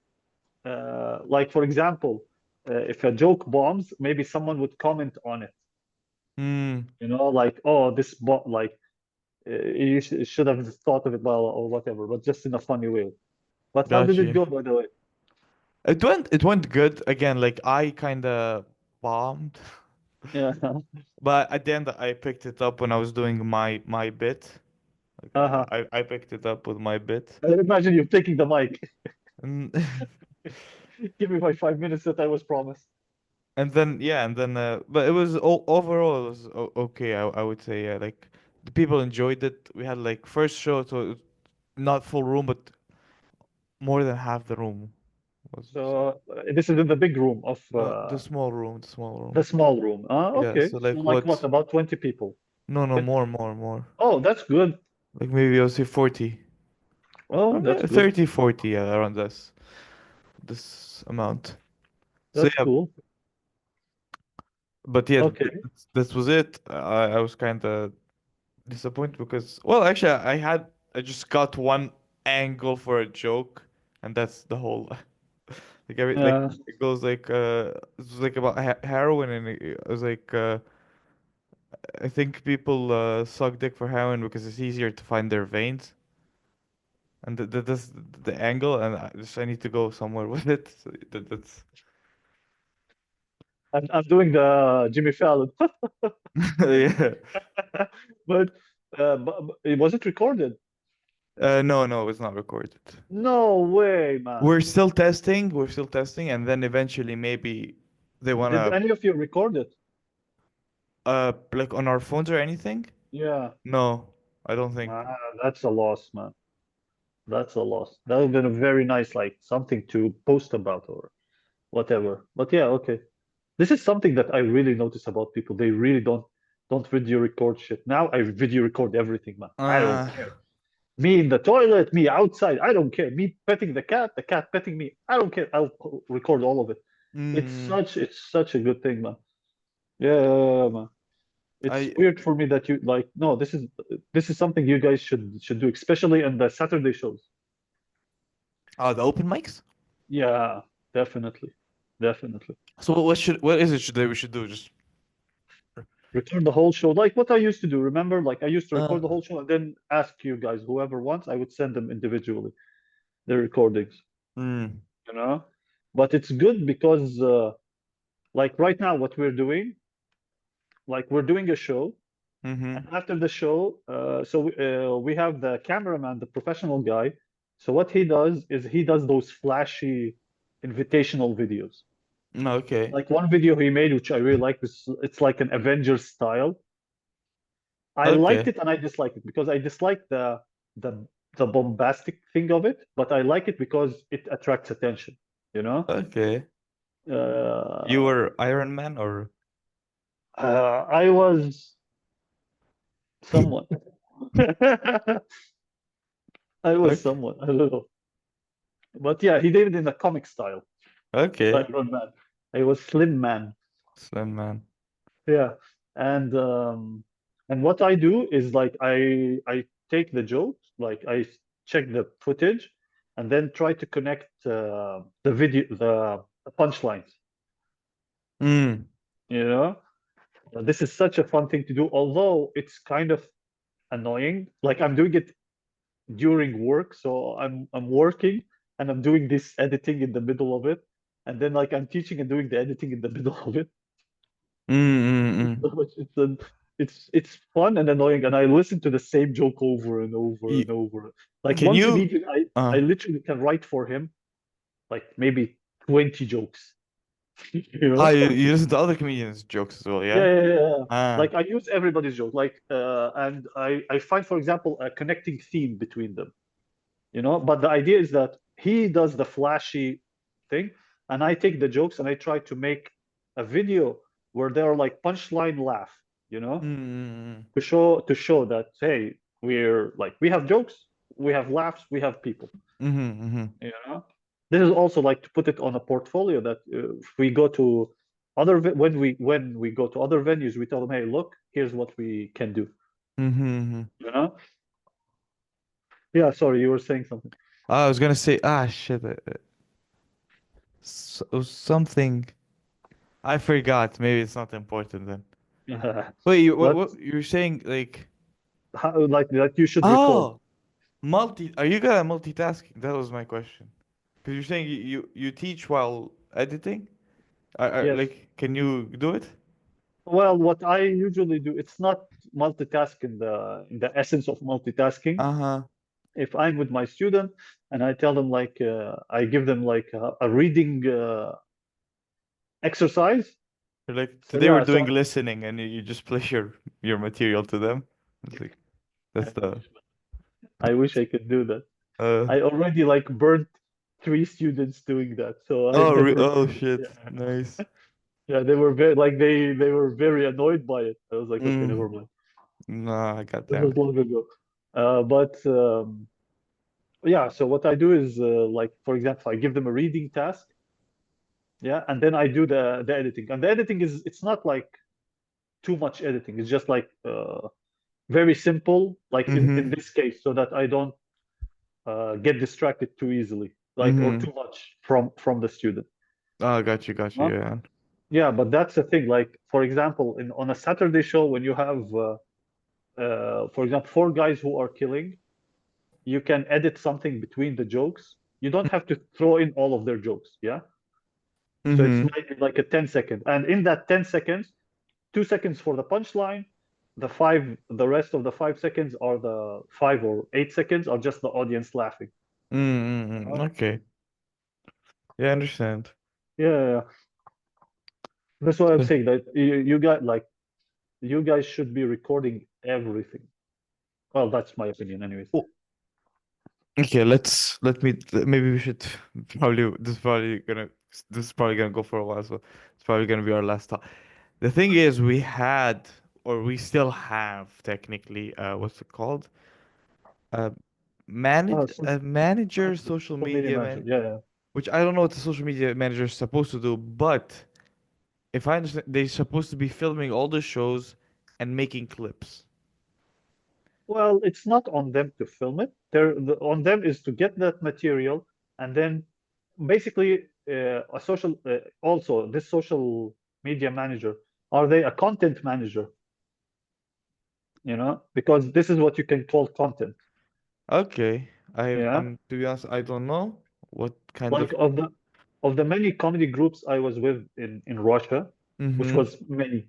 like for example, if a joke bombs, maybe someone would comment on it. Hmm, You know, like, oh, this like you should have thought of it well or whatever, but just in a funny way. But how did it gotcha. go, by the way? It went good. Again, like I kinda bombed. Yeah. But at the end I picked it up when I was doing my bit. Like Uh-huh. I picked it up with my bit. I imagine you taking the mic. And Give me my 5 minutes that I was promised. and then yeah, and then but it was overall it was okay. I would say yeah, like the people enjoyed it. We had like first show, so it was not full room, but more than half the room was So this is in the big room of no the small the room. small room. Ah, Yeah, okay. so So like like what, what? about 20 people? No, no, 50? more. Oh, that's good. Like maybe I'll say 40. Oh, that's Yeah, good. 30, 40, yeah, around this amount. So That's yeah, cool. but yeah, Okay. this was it. I was kind of disappointed because, well, actually, I just got one angle for a joke, and that's the whole like Uh, it goes like it was like about heroin, and it was like I think people suck dick for heroin because it's easier to find their veins, and that's the angle, and I need to go somewhere with it. So that's I'm doing the Jimmy Fallon. yeah. But, was it recorded? No, no, it's not recorded. No way, man. We're still testing, and then eventually maybe they Did wanna any of you record it? like on our phones or anything? Yeah. No, I don't think. Ah, that's a loss, man. That's a loss. That would have been a very nice, like something to post about or whatever. But yeah, okay. This is something that I really notice about people. They really don't video record shit. Now I video record everything, man. I don't Uh, care. Me in the toilet, me outside, I don't care. Me petting the cat petting me. I don't care. I'll record all of it. mm, It's such a good thing, man. Yeah, man. It's I weird for me that you like no, this is something you guys should do, especially in the Saturday shows. the open mics. Yeah, definitely. Definitely. So what is it should we should do? Just Record the whole show. Like what I used to do. Remember, like I used to uh, record the whole show and then ask you guys, whoever wants, I would send them individually the recordings, mm, you know? But it's good because like right now what we're doing, like we're doing a show, and mm-hmm. after the show, we have the cameraman, the professional guy. So what he does is he does those flashy invitational videos. Okay, Like one video he made, which I really like, was it's like an Avengers style. I liked okay, it and I disliked it because I dislike the the bombastic thing of it, but I like it because it attracts attention, you know? okay. You Uh, were Iron Man or I was someone. I was okay, someone, I don't know. But yeah, he did it in a comic style, okay, Iron Man. I was Slim Man. Slim Man. Yeah. And what I do is like I take the jokes, like I check the footage and then try to connect the punchlines, Mm, you know? This is such a fun thing to do, although it's kind of annoying. Like I'm doing it during work, so I'm working and I'm doing this editing in the middle of it. And then like I'm teaching and doing the editing in the middle of it. mm. It's fun and annoying, and I listen to the same joke over and over Y and over. Like can one you comedian, I uh literally can write for him like maybe 20 jokes. You ah, know? you listen to other comedians' jokes as well, Yeah, yeah? yeah, yeah, yeah. Ah. Like I use everybody's joke. Like and I find, for example, a connecting theme between them. You know, but the idea is that he does the flashy thing, and I take the jokes and I try to make a video where they're like punchline laugh. You know, Mm. to show that hey, we're like we have jokes, we have laughs, we have people. Mm-hmm. You know, this is also like to put it on a portfolio that if we go to when we go to other venues, we tell them, hey, look, here's what we can do. Mm-hmm. You know? Yeah, sorry, you were saying something. I was gonna say, shit, something. I forgot. Maybe it's not important then. Wait, But what you're saying? Like, how, like that you should record. oh, are you good at multitasking? That was my question. Because you're saying you teach while editing. Yes. Can you do it? Well, what I usually do, it's not multitask in the essence of multitasking. Uh-huh. If I'm with my student and I tell them like I give them like a reading exercise. Like So today we're yeah, doing so listening, and you just play your material to them. It's like I that's the wish, I wish I could do that. uh. I already like burnt three students doing that, so I never. Oh shit! Yeah, Nice. yeah, they were very like they were very annoyed by it. I was like, okay, never Mm. mind. Nah, This goddamn was it. long ago. But yeah, so what I do is like for example, I give them a reading task, yeah, and then I do the editing. And the editing is it's not like too much editing. It's just like very simple, like in Mm-hmm. this case, so that I don't get distracted too easily, like or Mm-hmm. too much from the student. Oh, got you. Huh? Yeah. Yeah, but that's the thing. Like for example, in on a Saturday show, when you have, for example, four guys who are killing, you can edit something between the jokes. You don't have to throw in all of their jokes. Yeah, so it's Mm-hmm. like a 10 second, and in that 10 seconds, 2 seconds for the punchline. The rest of the 5 seconds are the 5 or 8 seconds are just the audience laughing. Mm-hmm. Uh, Okay. Yeah, I understand. yeah, yeah, yeah. That's why I'm So- saying that you got like you guys should be recording everything. Well, that's my opinion, anyways. Oh, okay, maybe we should probably this is probably gonna go for a while, so it's probably gonna be our last talk. The thing is, we had, or we still have, technically, what's it called? Uh, Oh, so, manager, manager, social social media media manager. man, Yeah, yeah. which I don't know what the social media manager is supposed to do, but if I understand, they're supposed to be filming all the shows and making clips. Well, it's not on them to film it. On them is to get that material and then basically a social also this social media manager, are they a content manager? Because this is what you can call content. Okay, Yeah, I'm to be honest, I don't know what kind like of. of the many comedy groups I was with in Russia, which Mm-hmm. was many.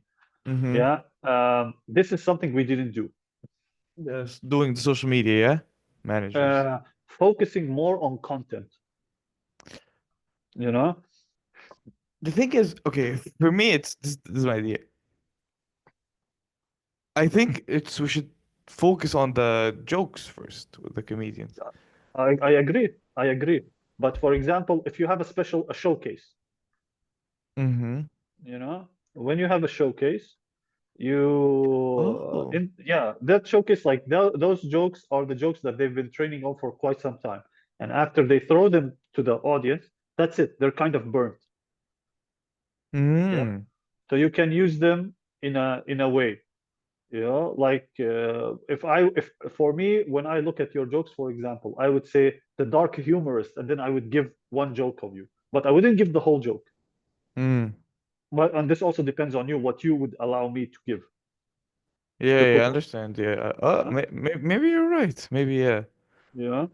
Mm-hmm. Yeah, this is something we didn't do. Yes, doing the social media, yeah? Managers. uh, Focusing more on content, you know. The thing is, okay, for me, this is my idea. I think we should focus on the jokes first with the comedians. I agree. I agree. But for example, if you have a showcase, Mm-hmm. when you have a showcase, Oh. yeah, that showcase, like those jokes are the jokes that they've been training on for quite some time. And after they throw them to the audience, that's it. They're kind of burnt. Yeah. Mm. So you can use them in a way. Like if for me, when I look at your jokes, for example, I would say the dark humorist, and then I would give one joke of you, but I wouldn't give the whole joke. Mm. But and this also depends on you, what you would allow me to give, Yeah, to yeah, I put on. understand. Yeah. Yeah, Maybe you're right. Maybe, yeah. yeah.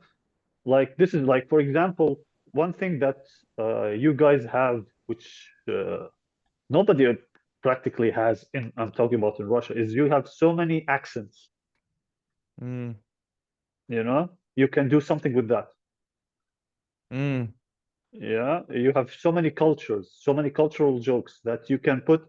Like this is like, for example, one thing that you guys have, which nobody practically has in, I'm talking about in Russia, is you have so many accents. Mm. You can do something with that. Mm. Yeah, you have so many cultures, so many cultural jokes that you can put,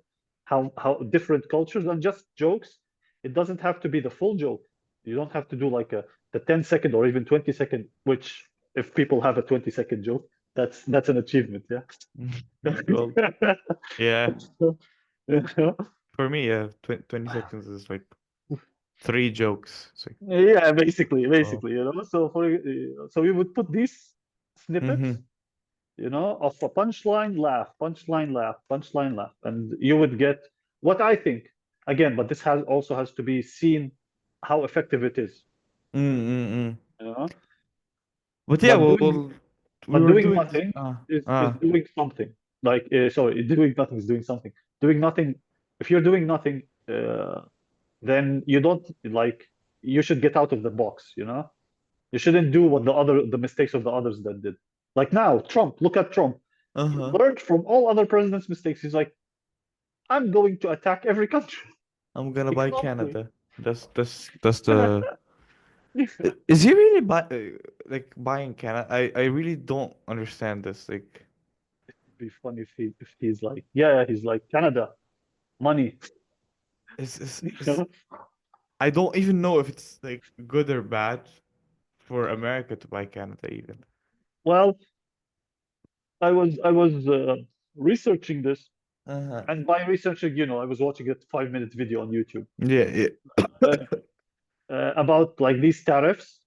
how different cultures, and just jokes. It doesn't have to be the full joke. You don't have to do like the 10 second or even 20 second, which if people have a 20-second joke, that's an achievement, yeah. Well, yeah. So, you know, For me, yeah, 20 seconds is like. three jokes. It's like, Yeah, basically, oh. basically, So so we would put these snippets, Mm-hmm. of a punchline, laugh, punchline, laugh, and you would get what I think again. But this has also has to be seen how effective it is, Mm-mm-mm. you know. But yeah, But doing we but were doing doing nothing is ah. doing something. Like sorry, doing nothing is doing something. Doing nothing. If you're doing nothing, then you don't like. You should get out of the box, You shouldn't do what the mistakes of the others that did. Like now, Trump, look at Trump. He Uh-huh. learned from all other presidents' mistakes. He's like, I'm going to attack every country I'm gonna buy economically. Canada. That's the. Is he really like buying Canada? I really don't understand this. Like, It'd be funny if he's like, yeah, he's like Canada, money. is I don't even know if it's like good or bad for America to buy Canada even. Well, I was researching this, Uh-huh. and by researching, I was watching a 5 minute video on YouTube Yeah, yeah. uh, about like these tariffs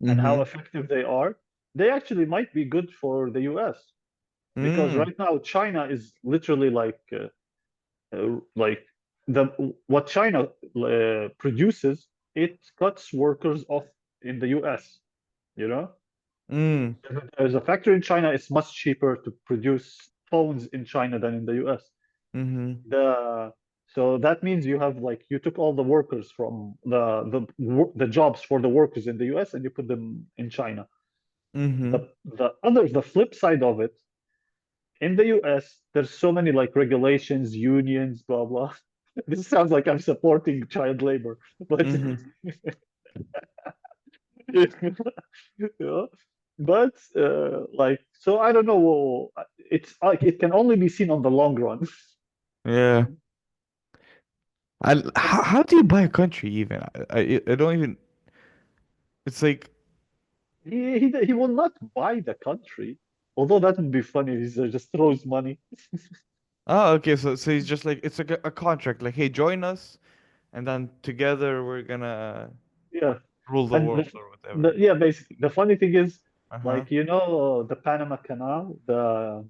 and how Mm-hmm. effective they are. They actually might be good for the US because Mm. right now China is literally like the what China produces, it cuts workers off in the US. You know, Mm. there's a factory in China. It's much cheaper to produce phones in China than in the US. Mm-hmm. The So that means you took all the workers from the jobs for the workers in the US and you put them in China. Mm-hmm. The flip side of it, in the US, there's so many like regulations, unions, blah blah. This sounds like I'm supporting child labor, but Mm-hmm. you know, but so I don't know. It's like it can only be seen on the long run. Yeah. How do you buy a country even? I don't even. It's like, He will not buy the country, although that would be funny. He just throws money. oh, okay. So he's just like it's like a contract. Like, hey, join us, and then together we're gonna Yeah, rule the and world or whatever. yeah, basically the funny thing is, Uh-huh. like the Panama Canal, the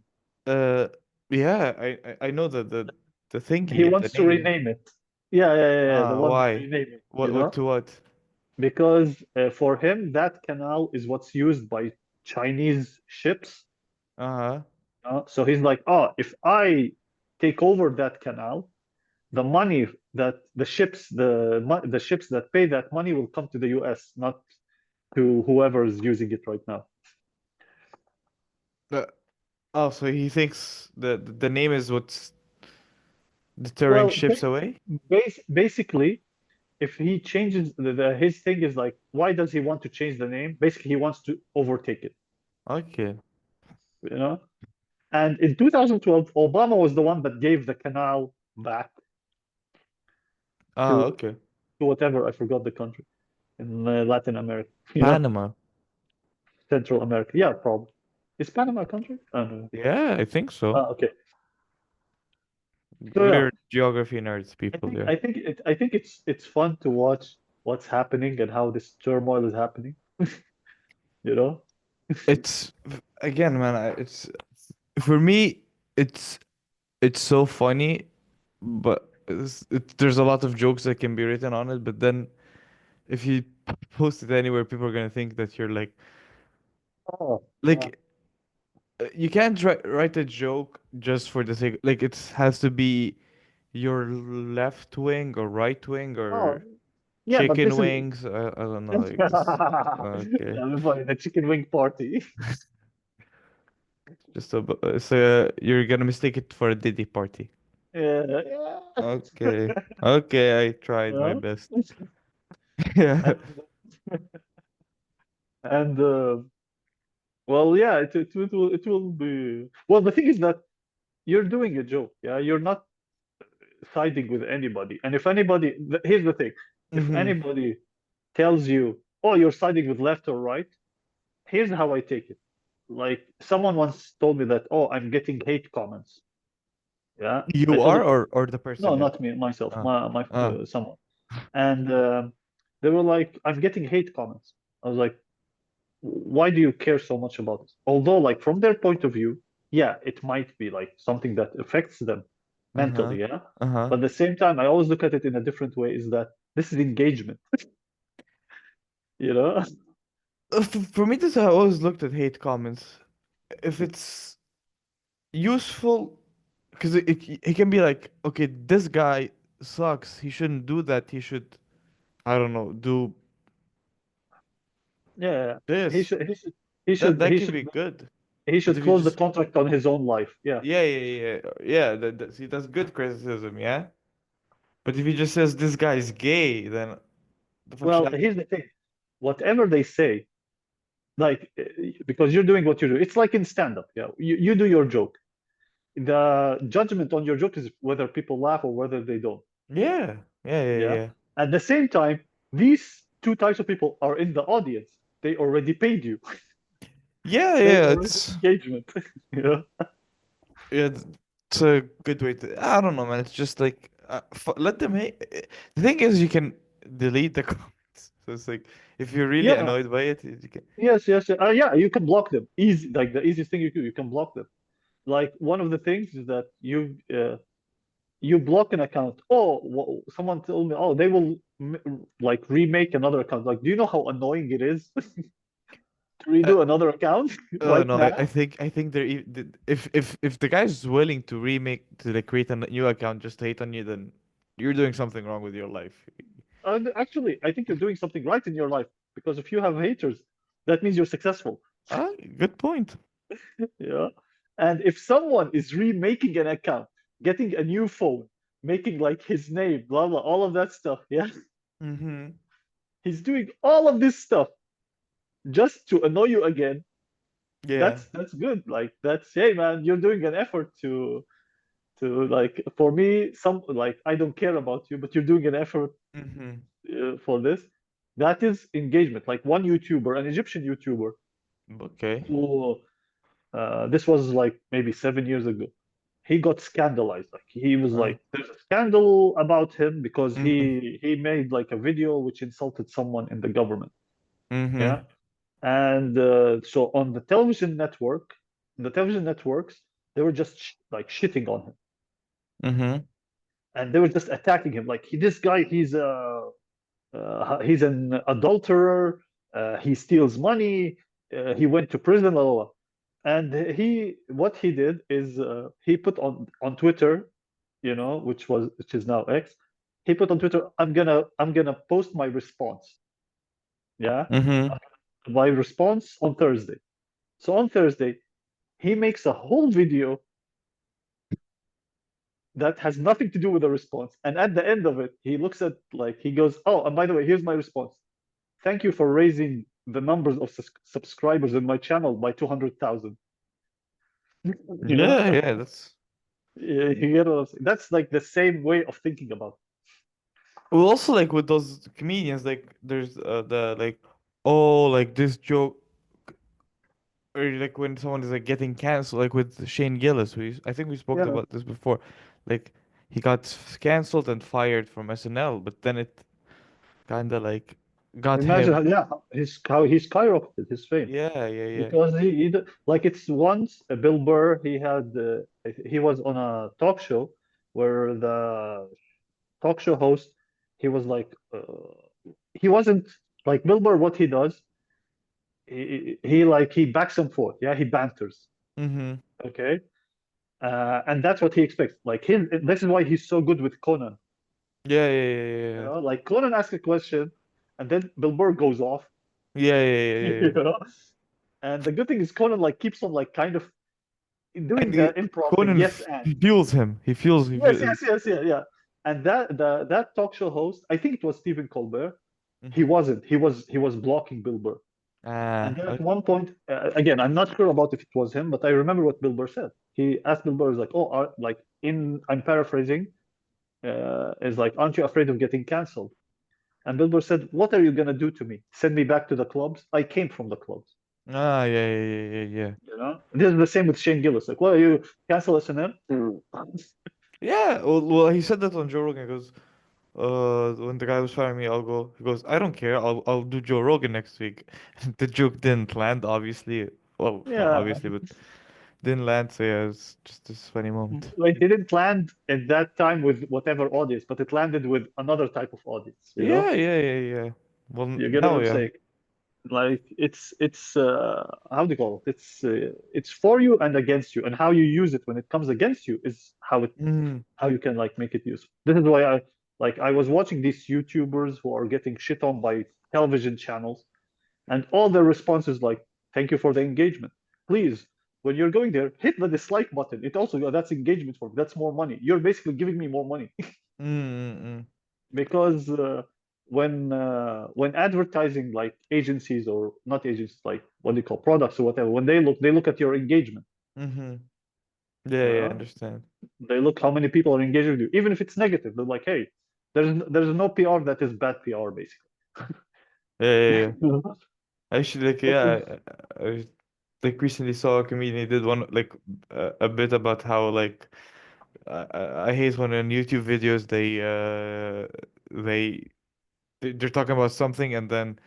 Uh, yeah, I know the he thingy, the wants to name. rename it. Yeah, yeah, yeah, yeah, the one Why? rename it. What to what? Because for him that canal is what's used by Chinese ships. Uh-huh. So he's like, oh, if I take over that canal, the money that the ships that pay that money will come to the US, not to whoever is using it right now. Uh, oh, so he thinks the name is what's deterring Well, ships away? basically, if he changes his thing is like, why does he want to change the name? Basically, he wants to overtake it, Okay. you know? And in 2012, Obama was the one that gave the canal back Ah, to okay. whatever, I forgot the country in Latin America, Panama. Central America. Yeah, probably. Is Panama a country? I don't know. Yeah, I think so. Okay. So yeah, We're geography nerds people, yeah. I think it's fun to watch what's happening and how this turmoil is happening. You know? It's again, man, it's for me it's it's so funny, but there's a lot of jokes that can be written on it, but then if you post it anywhere, people are gonna think that you're Oh, yeah. like you can't write a joke just for the sake like it has to be your left wing or right wing Oh, or yeah, but chicken this is wings. I don't know. Like this. Okay, yeah, funny, the chicken wing party. just so you're gonna mistake it for a Diddy party. Yeah, yeah. Okay, okay, I tried my Yeah. best. Yeah, And and well, yeah, it will be well. The thing is that you're doing a joke. Yeah, you're not siding with anybody. And if anybody, here's the thing: if mm-hmm. anybody tells you, "Oh, you're siding with left or right," here's how I take it. Like someone once told me that, "Oh, I'm getting hate comments." Yeah, I You told are him, or the "No, person is. not me, myself, Ah, my ah, someone." And They were like, I'm getting hate comments. I was like, why do you care so much about this? Although, like, from their point of view, yeah, it might be like something that affects them Uh-huh. mentally, yeah. Uh-huh. But at the same time, I always look at it in a different way, is that this is engagement, you know? For me, this I always looked at hate comments. If it's useful, because it can be like, okay, this guy sucks. He shouldn't do that. He should, I don't know, do Yeah, he this. should, he should, he That should, that he can should, be good. he But should if you close the just, contract on his own life. Yeah. yeah, yeah. See, that's good criticism, yeah. But if he just says this guy is gay, then the fuck should Well, I? here's the thing. Whatever they say, like, because you're doing what you do, it's like in stand-up. Yeah, you do your joke. The judgment on your joke is whether people laugh or whether they don't. Yeah, Yeah. yeah. At the same time, these two types of people are in the audience. They already paid you. They Yeah. already engagement. Yeah. It's a good way to. I don't know, man. It's just like let them hate. The thing is, you can delete the comments. So it's like if you're really Yeah. annoyed by it, you can. Yes. Yeah. You can block them. Easy. Like the easiest thing you do, you can block them. Like one of the things is that you block an account. Oh, someone told me, oh, they will like remake another account. Like, do you know how annoying it is to Uh, redo another account oh right no, I now? think if the guy's willing to remake to like create a new account just to hate on you, then you're doing something wrong with your life. And actually, I think you're doing something right in your life because if you have haters, that means you're successful. Ah, good point. Yeah. And if someone is remaking an account, getting a new phone, making like his name, blah blah, all of that stuff, yeah, Mm-hmm. he's doing all of this stuff just to annoy you again. Yeah. That's good. Like that's hey man, you're doing an effort to like for me some like I don't care about you, but you're doing an effort Mm-hmm. for this. That is engagement. Like one YouTuber, an Egyptian YouTuber, Okay. who this was like maybe 7 years ago. He got scandalized. Like he was Uh, like, there's a scandal about him because mm-hmm. he made like a video which insulted someone in the government. Mm-hmm. Yeah, and so on the television networks, they were just like shitting on him, Mm-hmm. and they were just attacking him. Like this guy, he's an adulterer. He steals money. He went to prison. Blah, blah, blah. And what he did is he put on Twitter, which is now X. He put on Twitter, I'm gonna post my response. Yeah, Mm-hmm. my response on Thursday. So on Thursday, he makes a whole video that has nothing to do with the response. And at the end of it, he looks at like he goes, "Oh, and by the way, here's my response. Thank you for raising the numbers of subscribers in my channel by 200,000." You know, Yeah. That's. you get what I'm saying? That's like the same way of thinking about Well, also like with those comedians, like there's the like, oh, like this joke, or like when someone is like getting canceled, like with Shane Gillis, I think we it. spoke Yeah. about this before, like he got canceled and fired from SNL, but then it kind of like got Imagine, him. yeah, how he skyrocketed his fame Yeah. because like it's once a Bill Burr he was on a talk show where the talk show host he was like he wasn't like Bill Burr. What he does, he backs and forth. Yeah, he banters. Mm-hmm. Okay, and that's what he expects. Like this is why he's so good with Conan. Like Conan asks a question, and then Bill Burr goes off. You Yeah. know, and the good thing is Conan like keeps on like kind of And doing the improv thing. Conan Yes, and he fuels him. He feels. yeah. And that talk show host, I think it was Stephen Colbert. He Mhm. wasn't. He was blocking Bill Burr. And Ah, then at okay. one point, again, I'm not sure about if it was him, but I remember what Bill Burr said. He asked Bill Burr, is like, "Oh, I'm paraphrasing, is like, aren't you afraid of getting canceled?" And Bill Burr said, "What are you gonna do to me? Send me back to the clubs? I came from the clubs." Ah, yeah. This is the same with Shane Gillis. Like, well, you cancel SNL? Yeah, well, he said that on Joe Rogan. He goes, when the guy was firing me, I'll go. He goes, I don't care. I'll do Joe Rogan next week. The joke didn't land, obviously. Well, not Yeah. obviously, but didn't land. So yeah, it's just this funny moment. Like, it didn't land at that time with whatever audience, but it landed with another type of audience, you know? Yeah, yeah, yeah, yeah. Well, You get what now, I'm yeah. saying? Like, it's how do you call it? It's for you and against you, and how you use it when it comes against you is Mm, how you can like make it useful. This is why I was watching these YouTubers who are getting shit on by television channels, and all their responses like, "Thank you for the engagement. Please, when you're going there, hit the dislike button. It also that's engagement for me. That's more money. You're basically giving me more money." mm. Because when advertising like agencies or not agencies, like what they call products or whatever, when they look at your engagement, Mm-hmm. Yeah, you yeah, I know, understand. they look how many people are engaged with you, even if it's negative. They're like, hey, there's no PR that is bad PR, basically. Yeah, yeah, yeah. Actually, like, yeah, I like recently saw a comedian. He did one like a bit about how like I hate when in YouTube videos they they're talking about something and then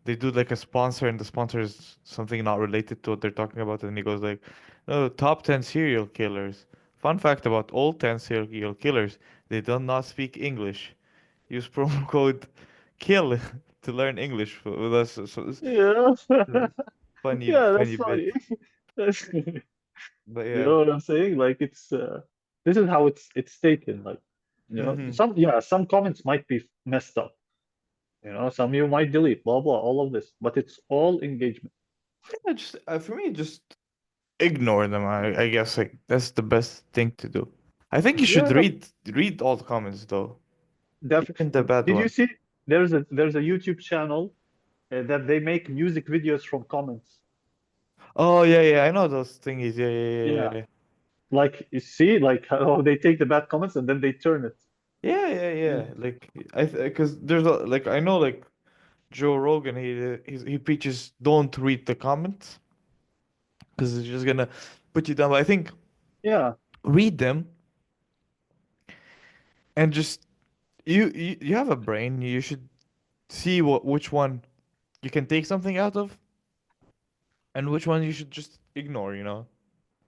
they do like a sponsor and the sponsor is something not related to what they're talking about and he goes like, no, top 10 serial killers. Fun fact about all 10 serial killers, they do not speak English. Use promo code KILL to learn English with us. So it's Yeah. a funny, Yeah, that's funny bit. funny. That's, you But yeah. know what I'm saying? Like, it's this is how it's taken. Like, Mm-hmm. some comments might be messed up. Some you might delete, blah blah, all of this, but it's all engagement. Yeah, just for me, just ignore them. I guess like that's the best thing to do. I think you should Yeah, read all the comments though, even the definitely. bad Did you ones. see? There's a YouTube channel that they make music videos from comments. Oh yeah, yeah, I know those thingies. Yeah, yeah, Yeah, yeah, like you see, like how they take the bad comments and then they turn it. yeah, yeah, yeah, Yeah. yeah. Like because there's a like I know like Joe Rogan. He preaches don't read the comments because it's just gonna put you down. But I think Yeah. read them and just you have a brain. You should see which one you can take something out of and which one you should just ignore. You know.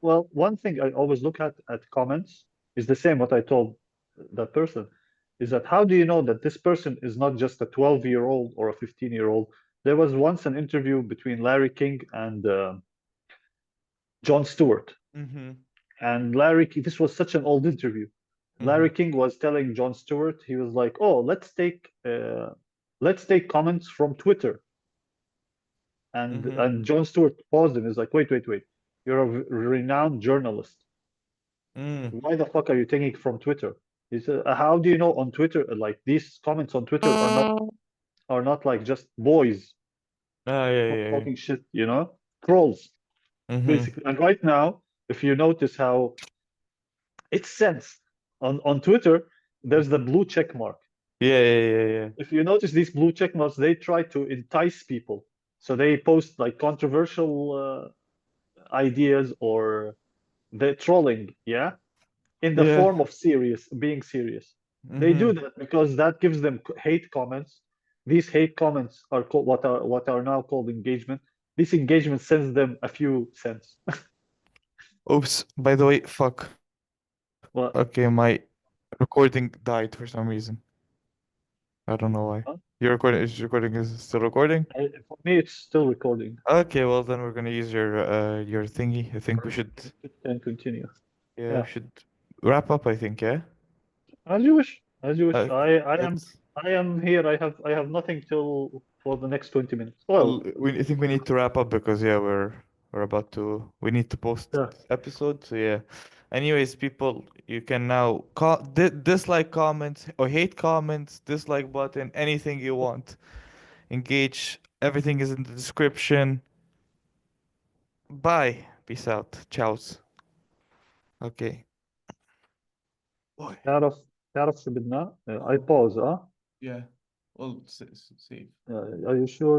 Well, one thing I always look at comments is the same what I told that person, is that how do you know that this person is not just a 12-year-old or a 15-year-old? There was once an interview between Larry King and Jon Stewart. Mm-hmm. And this was such an old interview. Mm-hmm. Larry King was telling Jon Stewart, he was like, "Oh, let's take comments from Twitter." And Mm-hmm. and Jon Stewart paused and is like, "Wait, wait, wait. You're a renowned journalist. Mm. Why the fuck are you taking it from Twitter?" He said, "How do you know on Twitter, like these comments on Twitter are not like just boys Ah, yeah, yeah, yeah. talking shit, trolls, Mm-hmm. basically." And right now, if you notice how it's sense on Twitter, there's the blue check mark. Yeah, yeah, yeah, yeah. If you notice these blue check marks, they try to entice people. So they post like controversial ideas, or they're trolling, yeah, in the Yeah. form of being serious. They Mm-hmm. do that because that gives them hate comments. These hate comments are called what are now called engagement. This engagement sends them a few cents. Oops. By the way, fuck. Okay, Well, my recording died for some reason. I don't know why. huh? Your recording is still recording? For me, it's still recording. Okay, well then we're gonna use your thingy. I think we should Can continue. yeah, we Yeah, should wrap up, I think, yeah? as you wish. As you wish. Okay, I am let's I am here. I have nothing till for the next 20 minutes. well, Well, I think we need to wrap up because yeah, we're about to we need to post yeah. this episode. So yeah. Anyways, people, you can now dislike comments or hate comments, dislike button, anything you want. Engage. Everything is in the description. Bye. Peace out. Ciao. Okay. Boy. تعرف تعرف شو بدنا؟ I pause. Yeah. Well, save. Are you sure?